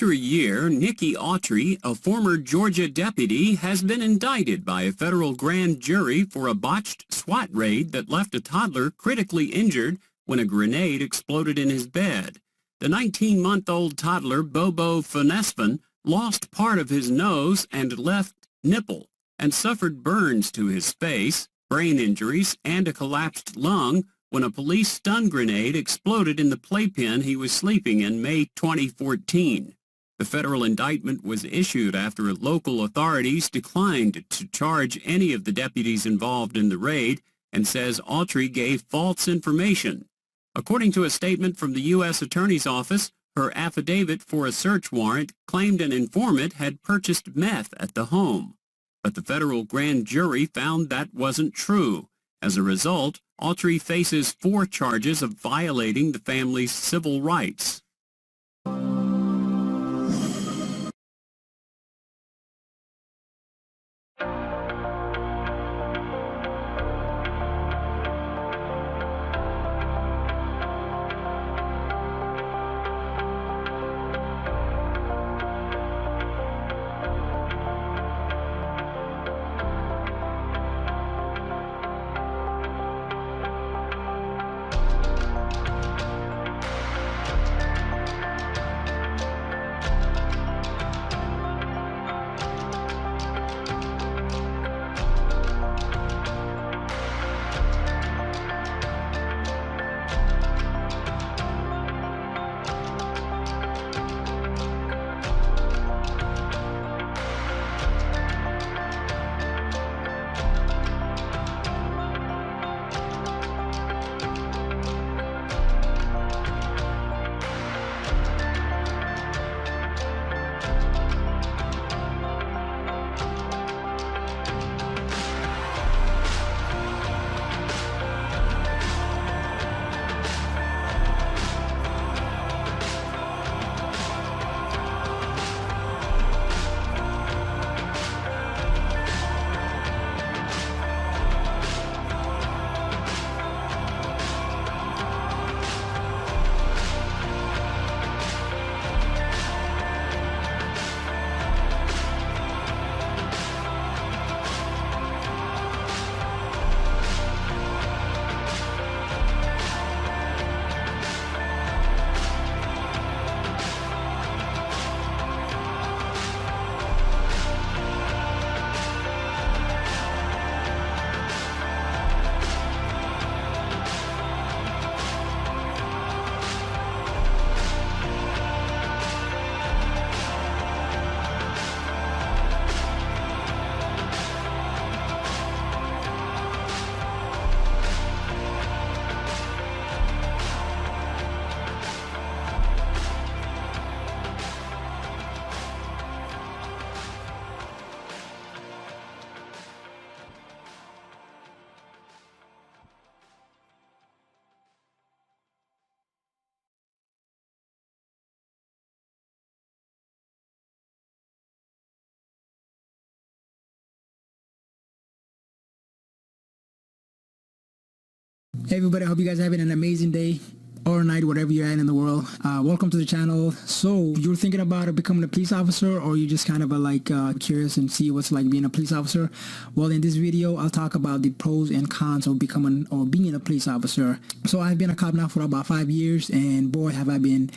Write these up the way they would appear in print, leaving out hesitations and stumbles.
After a year, Nikki Autry, a former Georgia deputy, has been indicted by a federal grand jury for a botched SWAT raid that left a toddler critically injured when a grenade exploded in his bed. The 19-month-old toddler, Bobo Finespan, lost part of his nose and left nipple and suffered burns to his face, brain injuries, and a collapsed lung when a police stun grenade exploded in the playpen he was sleeping in May 2014. The federal indictment was issued after local authorities declined to charge any of the deputies involved in the raid and says Autry gave false information. According to a statement from the U.S. Attorney's Office, her affidavit for a search warrant claimed an informant had purchased meth at the home. But the federal grand jury found that wasn't true. As a result, Autry faces 4 charges of violating the family's civil rights. Hey everybody, I hope you guys are having an amazing day or night, whatever you're at in the world. Welcome to the channel. So you're thinking about becoming a police officer, or you just kind of curious and see what's like being a police officer? Well, in this video I'll talk about the pros and cons of becoming or being a police officer. So I've been a cop now for about 5 years, and boy have I been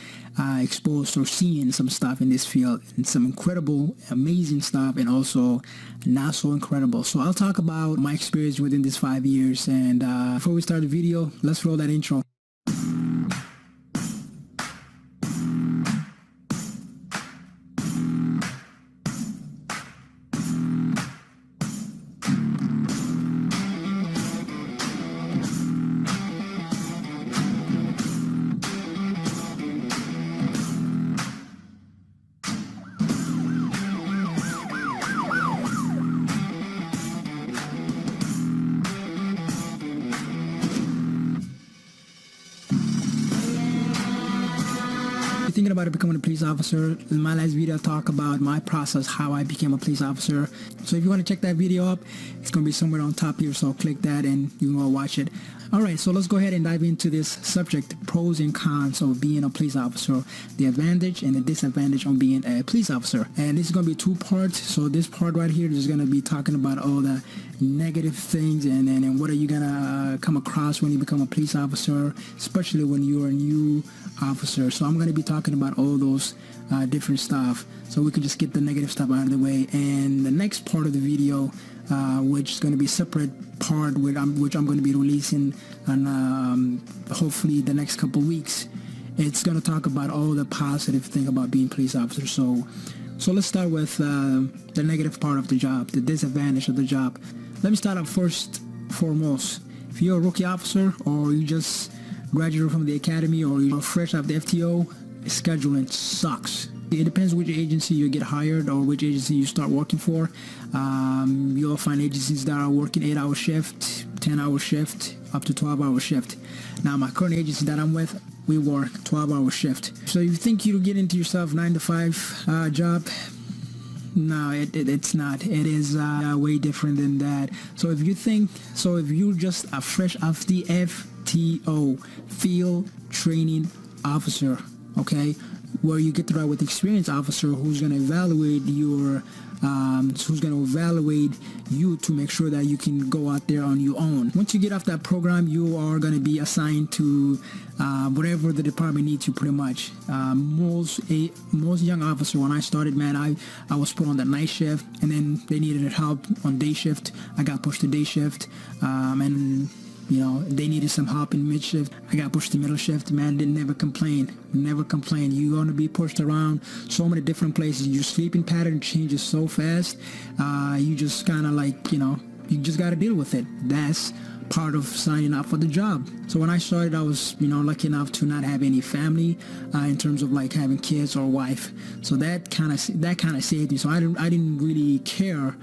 exposed or seeing some stuff in this field, and some incredible, amazing stuff, and also not so incredible. So I'll talk about my experience within these 5 years, and before we start the video, let's roll that intro. Thinking about becoming a police officer. In my last video I talk about my process, how I became a police officer. So if you want to check that video up, it's going to be somewhere on top here, so click that and you can go watch it. All right, so let's go ahead and dive into this subject, pros and cons of being a police officer, the advantage and the disadvantage of being a police officer. And this is going to be two parts. So this part right here is going to be talking about all the negative things and what are you going to come across when you become a police officer, especially when you're a new officer. So I'm going to be talking about all those different stuff, so we can just get the negative stuff out of the way. And the next part of the video, which is going to be a separate part which I'm going to be releasing on hopefully the next couple weeks, it's going to talk about all the positive thing about being police officer. So let's start with the negative part of the job, the disadvantage of the job. Let me start out foremost. If you're a rookie officer, or you just graduated from the academy, or you're fresh off the FTO, scheduling sucks. It depends which agency you get hired or which agency you start working for. You'll find agencies that are working 8-hour shift, 10-hour shift, up to 12-hour shift. Now, my current agency that I'm with, we work 12-hour shift. So you think you'll get into yourself 9-to-5 job? No, it's not. It is way different than that. So if you're just a fresh off the FTO, field training officer, okay, where you get to ride with experienced officer who's going to evaluate you to make sure that you can go out there on your own. Once you get off that program, you are going to be assigned to whatever the department needs you, pretty much. Most young officer, when I started, man, I was put on the night shift, and then they needed help on day shift. I got pushed to day shift, and you know, they needed some help in mid shift. I got pushed to middle shift. Man, didn't never complain. You're going to be pushed around so many different places. Your sleeping pattern changes so fast. You just kind of like, you know, you just got to deal with it. That's part of signing up for the job. So when I started, I was, you know, lucky enough to not have any family in terms of like having kids or wife. So that kind of saved me. So I didn't really care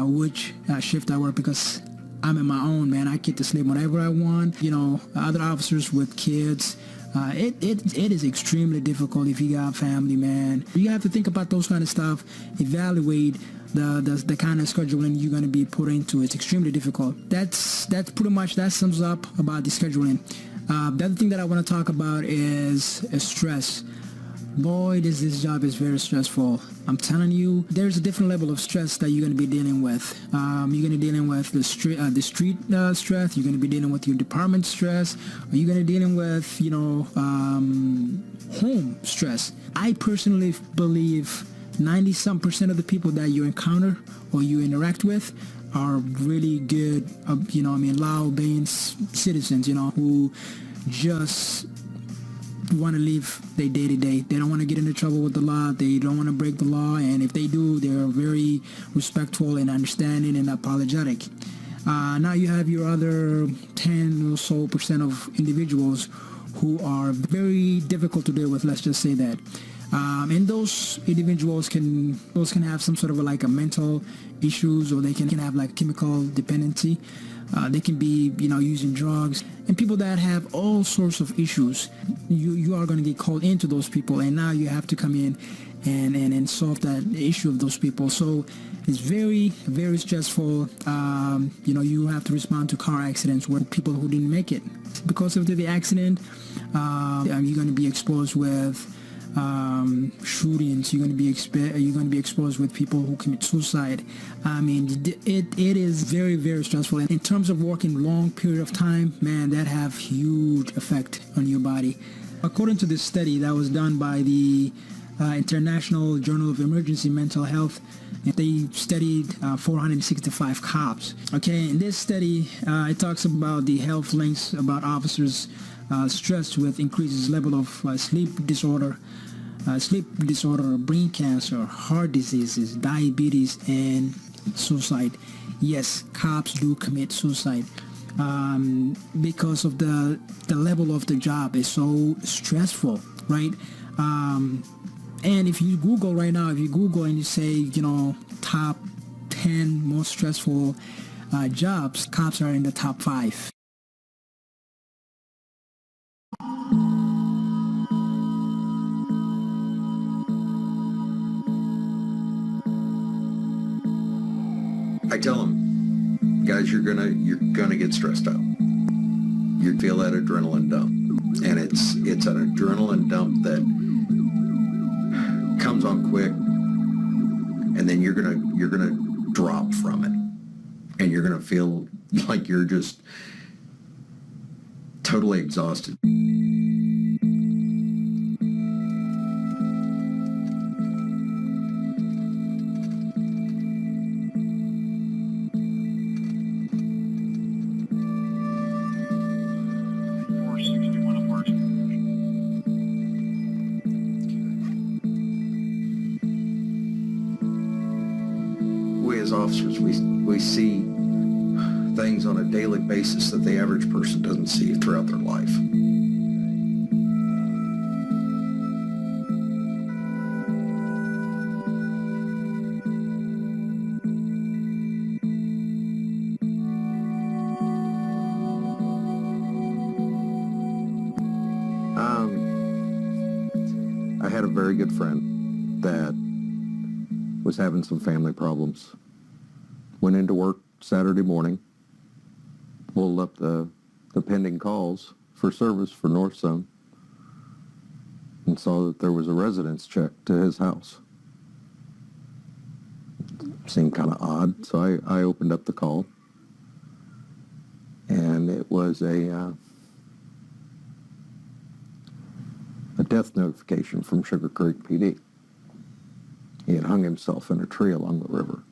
which shift I worked, because I'm in my own, man. I get to sleep whenever I want. You know, other officers with kids, it is extremely difficult if you got family, man. You have to think about those kind of stuff, evaluate the kind of scheduling you're going to be put into. It's extremely difficult. That's pretty much, that sums up about the scheduling. The other thing that I want to talk about is stress. Boy, this job is very stressful. I'm telling you, there's a different level of stress that you're going to be dealing with. You're going to be dealing with the street stress. You're going to be dealing with your department stress. Or you're going to be dealing with, you know, home stress. I personally believe 90% of the people that you encounter or you interact with are really good, you know, I mean, law-obeying citizens, you know, who just want to live their day-to-day. They don't want to get into trouble with the law. They don't want to break the law, and if they do, they're very respectful and understanding and apologetic. Now you have your other 10 or so % of individuals who are very difficult to deal with, let's just say that. And those individuals can have some sort of a mental issues, or they can have like chemical dependency. They can be, you know, using drugs, and people that have all sorts of issues. You are going to get called into those people, and now you have to come in and solve that issue of those people. So it's very, very stressful. You know, you have to respond to car accidents where people who didn't make it because of the accident. You're going to be exposed with shootings. You're going to be exposed with people who commit suicide. I mean, it is very, very stressful. And in terms of working long period of time, man, that have huge effect on your body. According to this study that was done by the International Journal of Emergency Mental Health, they studied 465 cops. Okay, in this study, it talks about the health links about officers stressed with increases level of sleep disorder, brain cancer, heart diseases, diabetes, and suicide. Yes, cops do commit suicide because of the level of the job is so stressful, right? And if you Google right now, and you say, you know, top 10 most stressful jobs, cops are in the top 5. I tell them, guys, you're gonna get stressed out. You feel that adrenaline dump, and it's an adrenaline dump that comes on quick, and then you're gonna drop from it, and you're gonna feel like you're just totally exhausted. As officers, we see things on a daily basis that the average person doesn't see throughout their life. I had a very good friend that was having some family problems. Went into work Saturday morning, pulled up the pending calls for service for North Zone, and saw that there was a residence check to his house. Seemed kind of odd, so I opened up the call, and it was a death notification from Sugar Creek PD. He had hung himself in a tree along the river.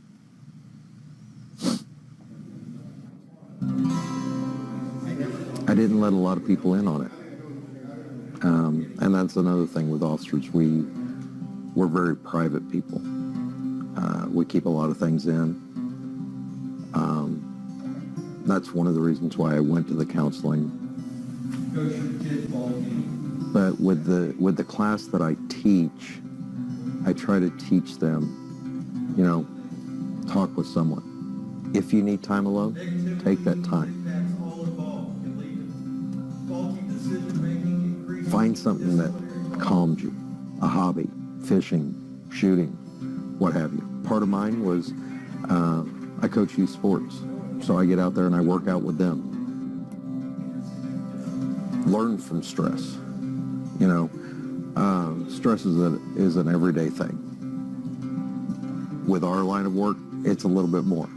I didn't let a lot of people in on it. And that's another thing with officers. We're very private people. We keep a lot of things in. That's one of the reasons why I went to the counseling. But with the class that I teach, I try to teach them, talk with someone. If you need time alone, take that time. Find something that calms you, a hobby, fishing, shooting, what have you. Part of mine was I coach youth sports, so I get out there and I work out with them. Learn from stress. Stress is an everyday thing. With our line of work, it's a little bit more.